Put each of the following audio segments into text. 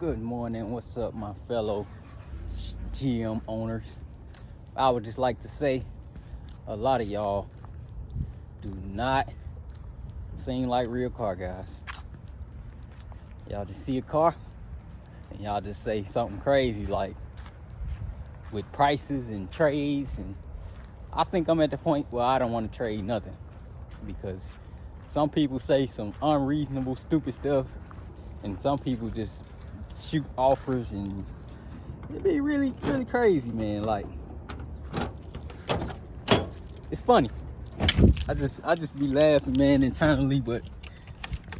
Good morning. What's up, my fellow GM owners? I would just like to say a lot of y'all do not seem like real car guys. Y'all just see a car and y'all just say something crazy like with prices and trades, and I think I'm at the point where I don't want to trade nothing, because some people say some unreasonable, stupid stuff, and some people just shoot offers, and it be really, really crazy, man. Like, it's funny. I just be laughing, man, internally, but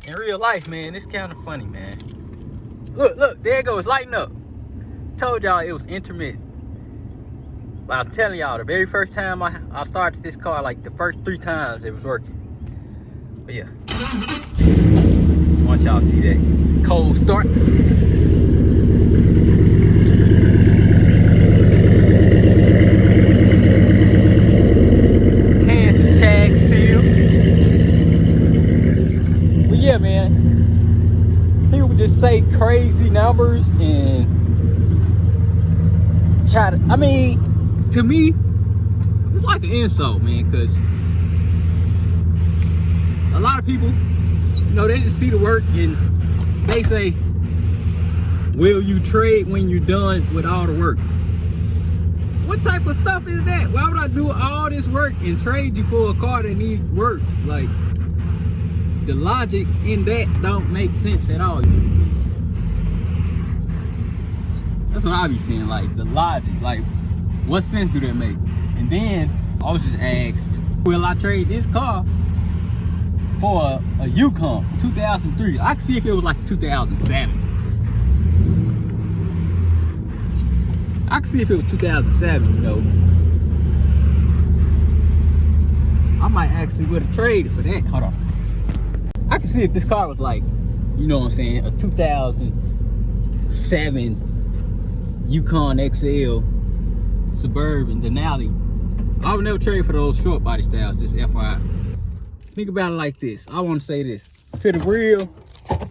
in real life, man, it's kind of funny, man. Look, there it goes, lighting up. Told y'all it was intermittent. But I'm telling y'all, the very first time I started this car, like the first 3 times it was working. But yeah, just want y'all to see that cold start. Kansas tag still. But yeah, man, people just say crazy numbers and try to, I mean, to me, it's like an insult, man, because a lot of people, you know, they just see the work and they say, will you trade when you're done with all the work? What type of stuff is that? Why would I do all this work and trade you for a car that needs work? Like, the logic in that don't make sense at all. That's what I be saying, like, the logic, like, what sense do that make? And then I was just asked, will I trade this car for a Yukon 2003? I could see if it was like 2007. I could see if it was 2007, you know. I might actually would have traded for that. Hold on. I could see if this car was like, you know what I'm saying, a 2007 Yukon XL Suburban Denali. I would never trade for those short body styles, just FYI. Think about it like this. I want to say this to the real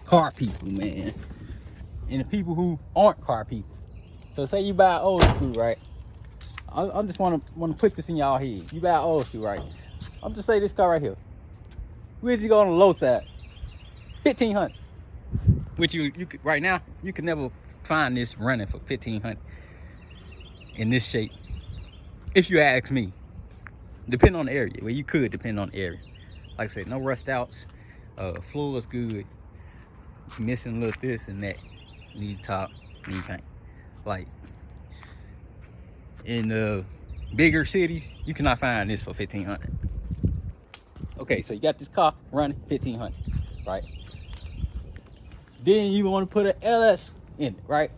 car people, man, and the people who aren't car people. So say you buy old school, right? I just want to put this in y'all head. You buy old school, right? I'm just say this car right here. Where's he go on the low side? 1500. Which you could, right now, you can never find this running for 1500 in this shape. If you ask me, depending on the area. Well, you could depend on the area. Like I said, no rust outs. Floor is good. Missing a little this and that. Need top, need paint. Like, in the bigger cities, you cannot find this for 1500. Okay, so you got this car running 1500, right? Then you want to put an LS in it, right?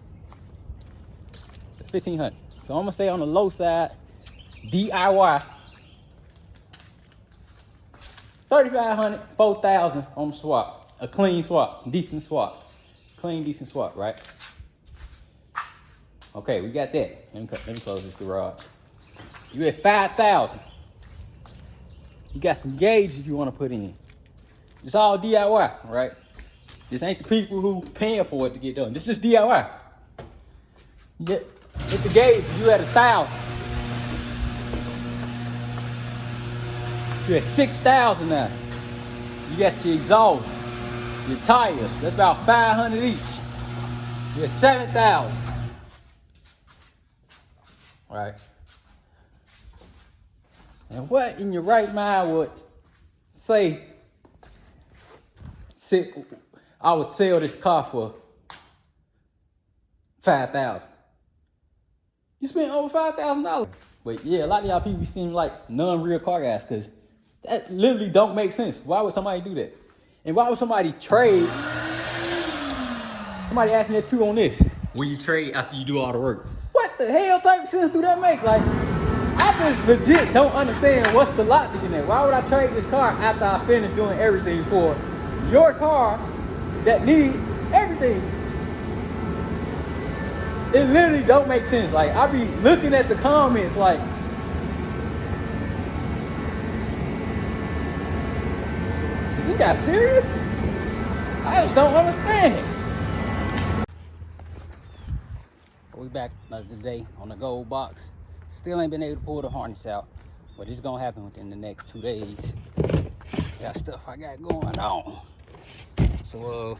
1500. So I'm gonna say on the low side, DIY, 3,500, 4,000 on the swap. A clean swap, decent swap. Clean, decent swap, right? Okay, we got that. Let me close this garage. You at 5,000. You got some gauges you want to put in. It's all DIY, right? This ain't the people who paying for it to get done. This just DIY. You get the gauge, you at 1,000. You at 6,000 now. You got your exhaust, your tires. That's about 500 each. You're at 7,000. Right? And what in your right mind would say, I would sell this car for 5,000? You spent over $5,000. But yeah, a lot of y'all people seem like non-real car guys, because that literally don't make sense. Why would somebody do that? And why would somebody trade? Somebody asked me that too on this. Will you trade after you do all the work? What the hell type of sense do that make? Like, I just legit don't understand what's the logic in that. Why would I trade this car after I finish doing everything for your car that needs everything? It literally don't make sense. Like, I be looking at the comments like, is this guy serious? I just don't understand it. we back today on the gold box. Still ain't been able to pull the harness out, but it's gonna happen within the next 2 days. Got stuff I got going on. So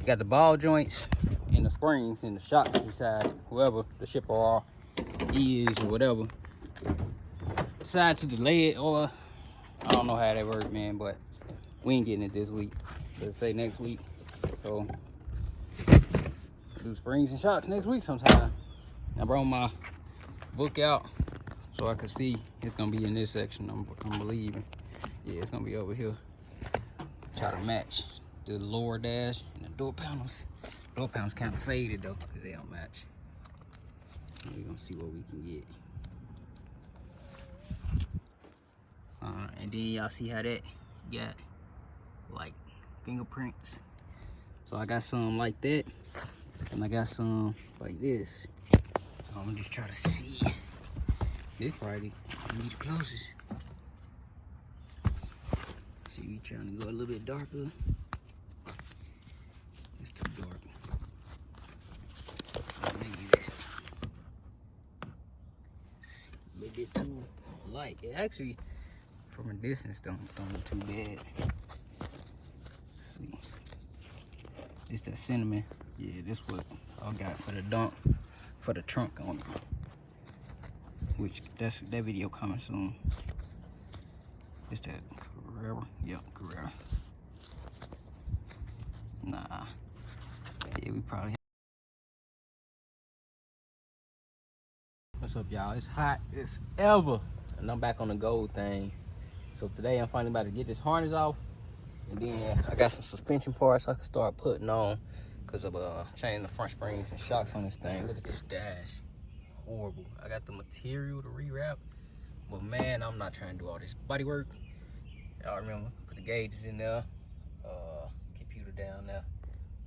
got the ball joints and the springs and the shocks decided, whoever the shipper is or whatever, decide to delay it, or I don't know how that works, man, but we ain't getting it this week. Let's say next week. So do springs and shocks next week sometime. I brought my book out so I could see. It's gonna be in this section, I'm believing. Yeah, it's gonna be over here. Try to match the lower dash and the door panels. Door panels kind of faded though, because they don't match. We're gonna see what we can get. And then y'all see how that got like fingerprints. So I got some like that, and I got some like this. So I'm gonna just try to see. This probably be the closest. See, we trying to go a little bit darker. It's too dark. Maybe that. A little bit too light. It actually, from a distance, don't look too bad. Let's see. It's that cinnamon. Yeah, this what I got for the dump, for the trunk on it. Which that video coming soon. It's that Carrera. Yep, Carrera. Nah. Yeah, we probably. What's up, y'all? It's hot as ever, and I'm back on the gold thing. So today I'm finally about to get this harness off, and then I got some suspension parts I can start putting on because of changing the front springs and shocks on this thing. Look at this dash. Horrible. I got the material to rewrap, but man, I'm not trying to do all this body work. Y'all remember, put the gauges in there, computer down there,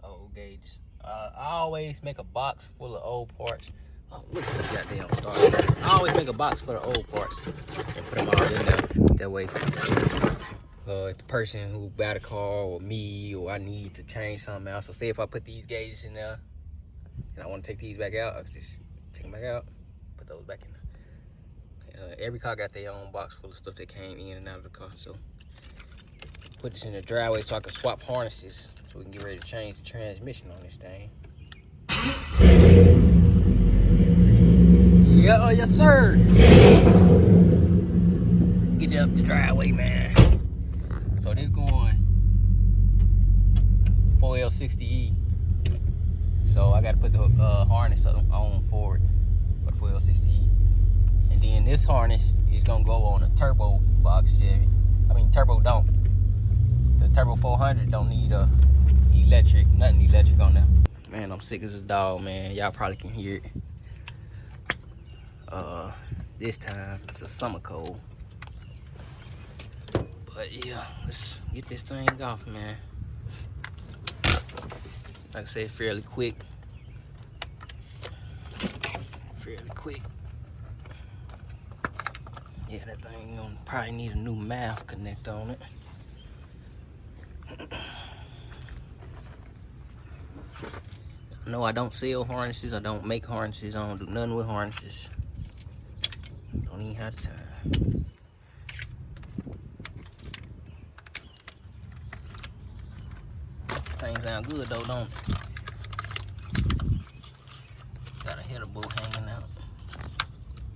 old gauges. I always make a box full of old parts. Oh, look at this goddamn star. I always make a box for the old parts and put them all in there. That way, if the person who bought a car or me, or I need to change something else. So say if I put these gauges in there and I want to take these back out, I can just take them back out, put those back in there. Every car got their own box full of stuff that came in and out of the car. So put this in the driveway so I can swap harnesses so we can get ready to change the transmission on this thing. Yeah, yes sir. Get up the driveway, man. So this going 4L60E. So I gotta put the harness on for it for the 4L60E. And then this harness is gonna go on a turbo box Chevy. I mean turbo don't. The turbo 400 don't need nothing electric on there. Man, I'm sick as a dog, man. Y'all probably can hear it. This time it's a summer cold. But yeah, let's get this thing off, man. Like I said, fairly quick. Yeah, that thing gonna probably need a new mouth connect on it. No, I don't sell harnesses. I don't make harnesses. I don't do nothing with harnesses. Don't even have the time. Things sound good though, don't it? Got a header bolt hanging out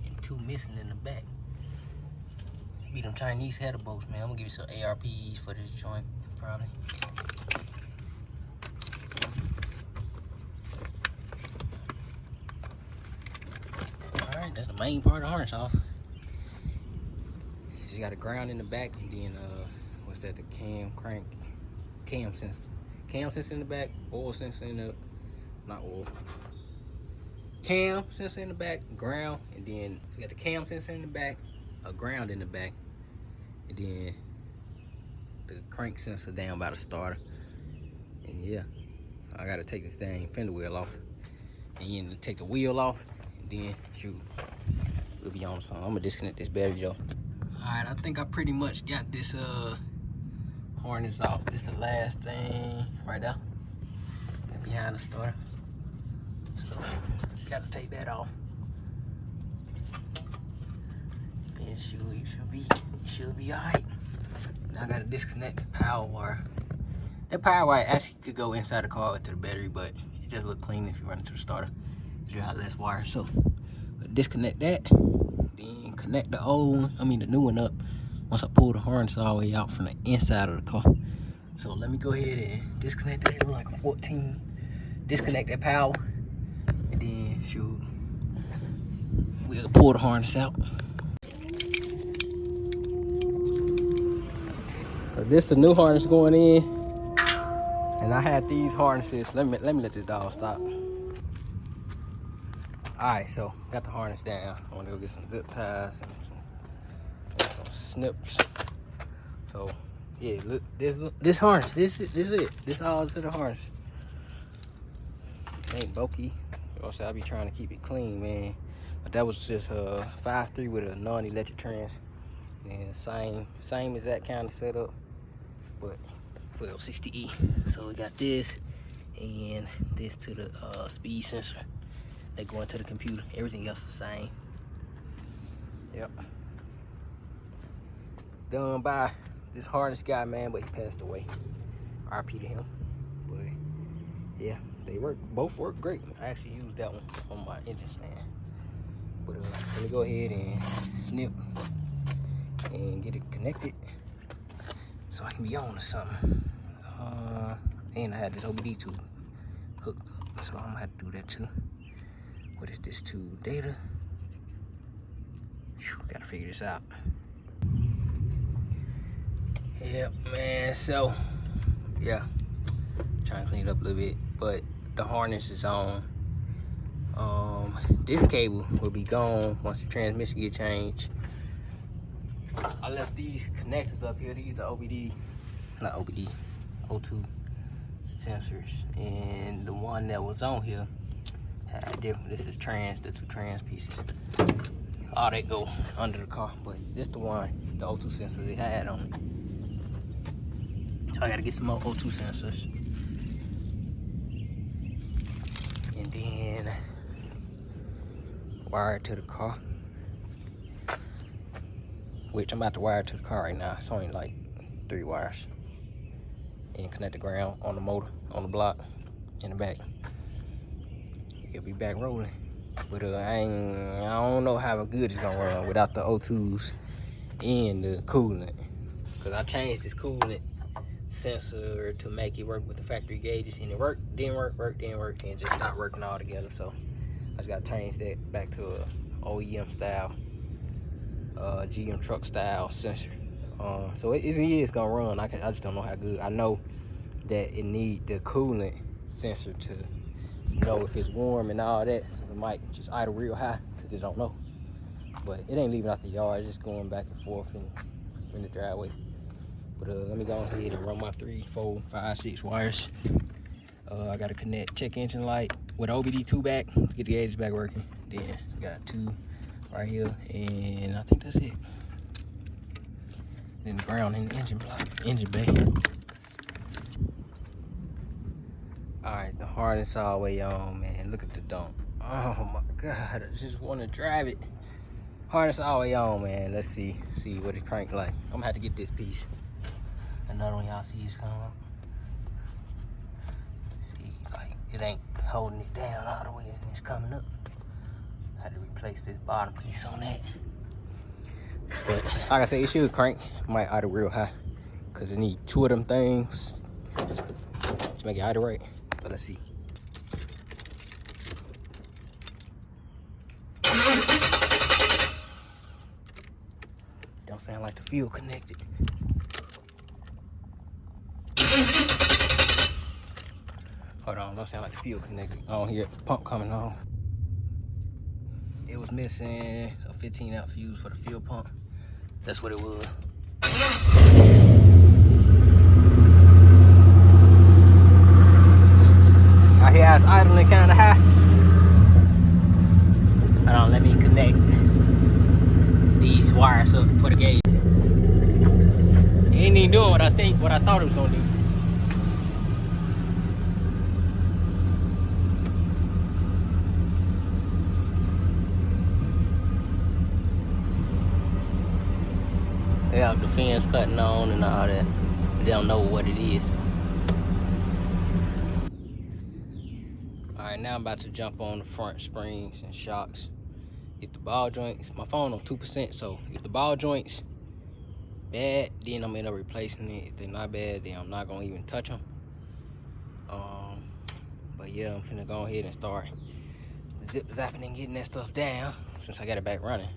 and two missing in the back. Be them Chinese header bolts, man. I'm gonna give you some ARPs for this joint, probably. Alright, that's the main part of the harness off. Just got a ground in the back, and then what's that, the cam sensor in the back, oil sensor in the, not oil, cam sensor in the back, ground, and then so we got the cam sensor in the back, a ground in the back, and then the crank sensor down by the starter. And yeah, I gotta take this dang fender wheel off, and then take the wheel off, and then shoot, we'll be on something. I'm gonna disconnect this battery though. Alright, I think I pretty much got this harness off. This is the last thing right there behind the starter. So So, gotta take that off. And it should be alright. Now I gotta disconnect the power wire. That power wire actually could go inside the car to the battery, but it just look clean if you run it to the starter. You have less wire. So disconnect that, then connect the the new one up once I pull the harness all the way out from the inside of the car. So let me go ahead and disconnect that. It look like a 14. Disconnect that power, and then shoot, we'll pull the harness out. So this the new harness going in, and I had these harnesses. Let me let this dog stop. Alright, so got the harness down. I want to go get some zip ties and some snips. So yeah, look, this harness, this is it. This all to the harness. It ain't bulky. Also, I be trying to keep it clean, man. But that was just a 5.3 with a non-electric trans, and same exact kind of setup, but for L60E. So we got this and this to the speed sensor. They go into the computer. Everything else the same. Yep. Done by this harness guy, man, but he passed away. RP to him. But yeah, they both work great. I actually used that one on my engine stand. But let me go ahead and snip and get it connected so I can be on to something. And I had this OBD tube hooked up, so I'm gonna have to do that too. What is this tube? Data. Whew, gotta figure this out. Yep, man. So yeah, trying to clean it up a little bit, but the harness is on. This cable will be gone once the transmission get changed. I left these connectors up here. These are O2 sensors, and the one that was on here had different. This is the two trans pieces. All they go under the car, but this the one, the O2 sensors it had on it. So I gotta get some more O2 sensors, and then wire it to the car, which I'm about to wire it to the car right now. It's only like 3 wires, and connect the ground on the motor on the block in the back. It'll be back rolling, but I don't know how good it's gonna run without the O2s and the coolant, because I changed this coolant sensor to make it work with the factory gauges, and it worked, didn't work, and just stopped working altogether. So I just gotta change that back to a OEM style, GM truck style sensor. So it is gonna run. I just don't know how good. I know that it need the coolant sensor to know if it's warm and all that, so it might just idle real high because it don't know. But it ain't leaving out the yard, it's just going back and forth in the driveway. But let me go ahead and run my 3, 4, 5, 6 wires. I gotta connect check engine light with OBD2 back to get the gauges back working. Then got 2 right here, and I think that's it. Then the ground in the engine bay. Alright, the harness all the way on, man. Look at the dump. Oh my god, I just want to drive it. Harness all the way on, man. Let's see what it crank like. I'm gonna have to get this piece. Another one y'all see is coming up. See, like it ain't holding it down all the way, and it's coming up. Had to replace this bottom piece on that. But like I say, it should crank. Might idle real high, cause it need 2 of them things to make it idle right. But let's see. Don't sound like the fuel connected. Hold on, don't sound like the fuel connected. I don't hear the pump coming on. It was missing a 15-amp fuse for the fuel pump. That's what it was. I hear it's idling kind of high. Hold on, let me connect these wires up for the gauge. It ain't even doing what I thought it was gonna do. They have the fins cutting on and all that. They don't know what it is. Alright, now I'm about to jump on the front springs and shocks. If the ball joints, my phone on 2%, so if the ball joints bad, then I'm gonna end up replacing it. If they're not bad, then I'm not gonna even touch them. But yeah, I'm finna go ahead and start zip zapping and getting that stuff down since I got it back running.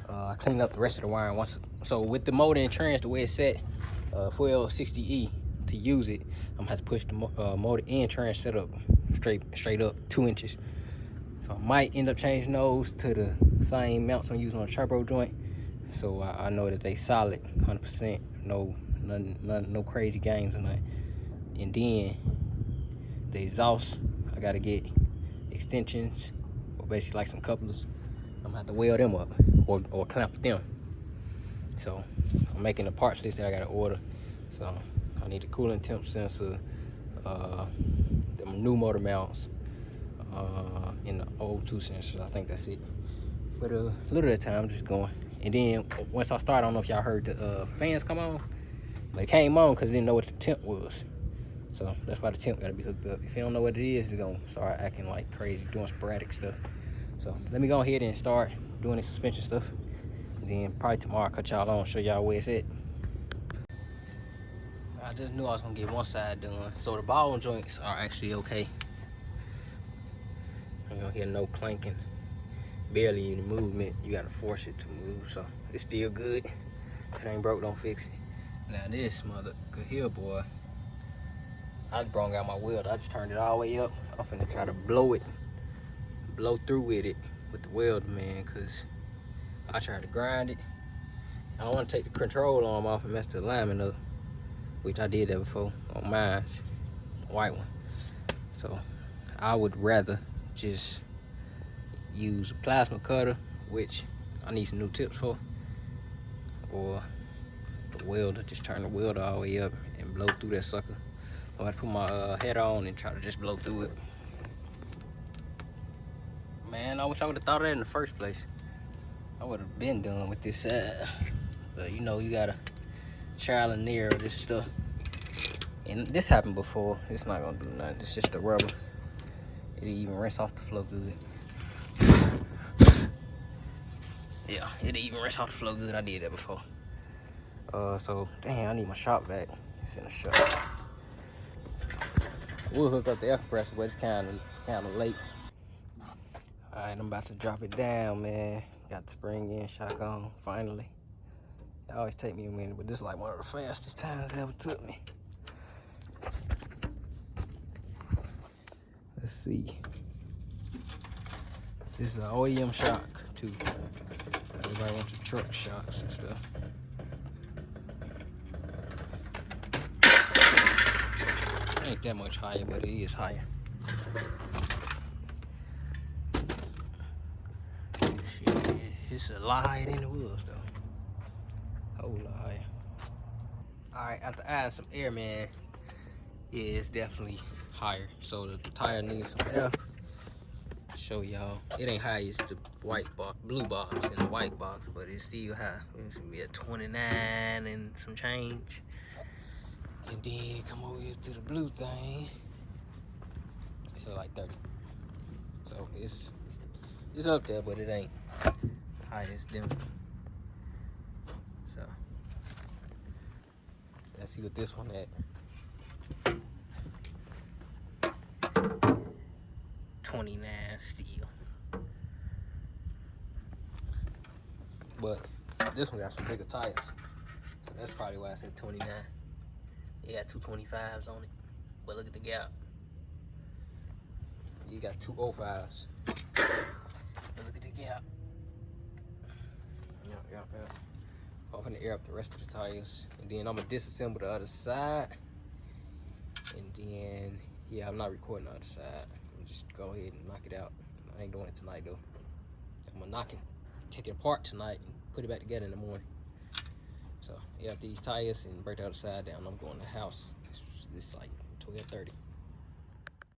I cleaned up the rest of the wiring once. So with the motor and trans the way it's set for L60E, to use it, I'm gonna have to push the motor and trans setup straight up 2 inches. So I might end up changing those to the same mounts I'm using on the turbo joint, so I know that they solid 100%, no crazy games or nothing. And then the exhaust, I gotta get extensions, or basically like some couplers. I'm gonna have to weld them up or clamp them. So I'm making the parts list that I gotta order. So I need a coolant temp sensor, the new motor mounts, and the O2 sensors. I think that's it. But a little at a time, I'm just going. And then once I start, I don't know if y'all heard the fans come on, but it came on because I didn't know what the temp was. So that's why the temp gotta be hooked up. If you don't know what it is, it's gonna start acting like crazy, doing sporadic stuff. So let me go ahead and start doing the suspension stuff. And then probably tomorrow I'll cut y'all on, show y'all where it's at. I just knew I was gonna get one side done. So the ball joints are actually okay. You don't hear no clanking, barely any movement. You gotta force it to move, so it's still good. If it ain't broke, don't fix it. Now this mother here, boy, I just brought out my weld. I just turned it all the way up. I'm finna try to blow through with it with the welder, man, cause I tried to grind it. I don't want to take the control arm off and mess the alignment up, which I did that before on mine's white one. So I would rather just use a plasma cutter, which I need some new tips for, or the welder. Just turn the welder all the way up and blow through that sucker. I'm gonna put my head on and try to just blow through it. Man, I wish I would have thought of that in the first place. I would have been done with this side. But you know, you gotta trial and error this stuff. And this happened before. It's not gonna do nothing. It's just the rubber. It'll even rinse off the flow good. Yeah, it'll even rinse off the flow good. I did that before. So damn, I need my shop vac. It's in the shop. We'll hook up the air compressor, but it's kind of late. All right, I'm about to drop it down, man. Got the spring in, shock on, finally. It always take me a minute, but this is like one of the fastest times it ever took me. Let's see. This is an OEM shock, too. Everybody wants the truck shocks and stuff. It ain't that much higher, but it is higher. Shit, it's a lot higher than it was, though. A whole lot higher. Alright, after adding some air, man, yeah, it's definitely higher. So the tire needs some air. Show y'all. It ain't high as the blue box and the white box, but it's still high. It's gonna be at 29 and some change. And then come over here to the blue thing. It's at like 30. So it's up there, but it ain't high as them. So let's see what this one at. 29 still. But this one got some bigger tires. So that's probably why I said 29. It got 225s on it. But look at the gap. You got 205s. But look at the gap. Yep. I'm gonna air up the rest of the tires. And then I'm gonna disassemble the other side. And then, yeah, I'm not recording the other side. I'm just go ahead and knock it out. I ain't doing it tonight though. I'm gonna take it apart tonight and put it back together in the morning. So air up these tires and break the other side down. I'm going to the house. It's like 12:30.